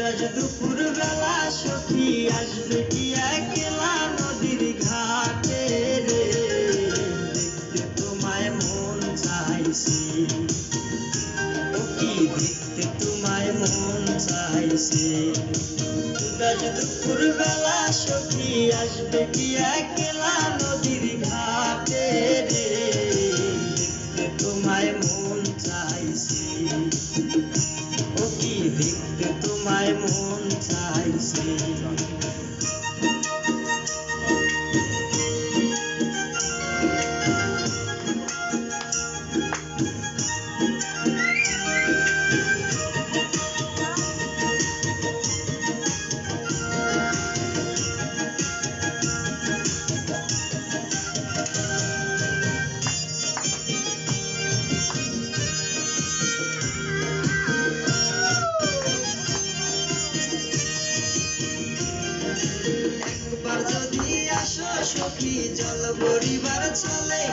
আজ দুপুর বেলা সখী আসবে কি একলা নদীর ঘাটে রে, দেখতে তোমায় মন চাইছে, ও কি দেখতে তোমায় মন চাইছে। আজ দুপুর বেলা সখী আসবে কি একলা নদীর ঘাটে রে, দেখতে তোমায় মন চাইছে, ও কি দেখতে তোমায় মন চাইছে। একবার যদি আসো সখী জল ভরিবার চলে,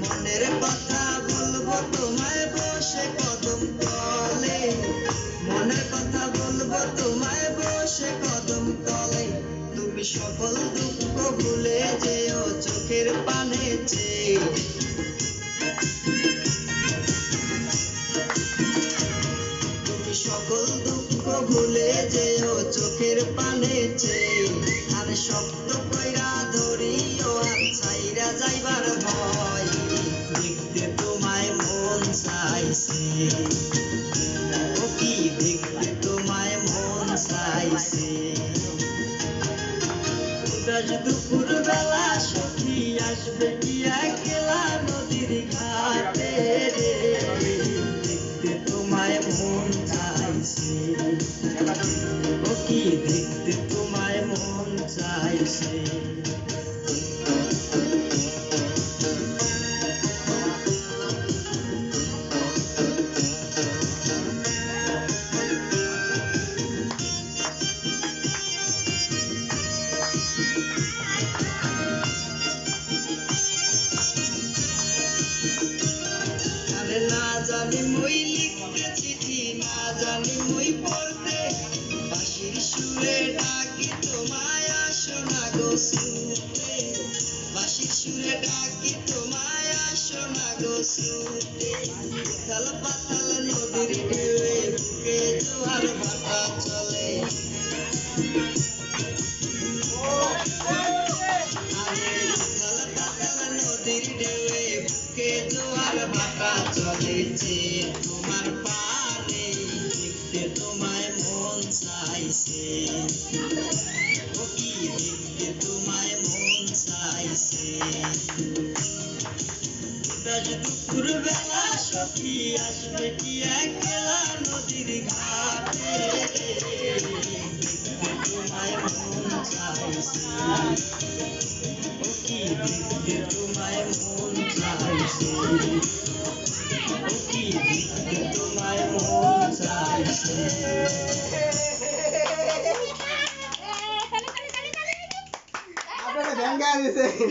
মনের কথা বলবো তোমায় বসে কদম তলে, মনের কথা বলবো তোমায় বসে কদম তলে। তুমি সকল দুঃখ ভুলে যেও চোখের পানে চেয়ে, তুমি সকল দুঃখ ভুলে যেও চোখের পানে চেয়ে। আর শক্ত কইরা ধরিও আর ছাইরা যাইবার ভয়, দেখতে তোমায় মন চাইছে, ও কি দেখতে তোমায় মন চাইছে। আজ দুপুর বেলা সখী আসবে কি একলা নদীর ঘাটে রে, দেখতে তোমায় মন চাইছে, ও কি দেখতে তোমায় মন চাইছে। আরে না জানি মই লিখতে চিঠি, না জানি মই পড়তে, বাঁশির সুরে ডাকি তোমায় আসো না গো শুনতে, বাঁশির সুরে ডাকি তোমায় আসো না গো শুনতে। উথাল পাতাল নদীর ঢেউয়ে বুকে জোয়ার ভাটা চলে, আরে উথাল পাতাল নদীর ঢেউয়ে বুকে জোয়ার ভাটা চলেছে তোমার পারে, দেখতে তোমায় মন চাইছে, ও কি দেখতে তোমায় মন চাইছে। আজ দুপুর বেলা সখী আসবে কি একলা নদীর ঘাটে, দেখতে তোমায় মন চাইছে, ও কি দেখতে তোমায় মন চাইছে, ও কি দেখতে তোমায় মন চাইছে। আপনারা গান গাইছে।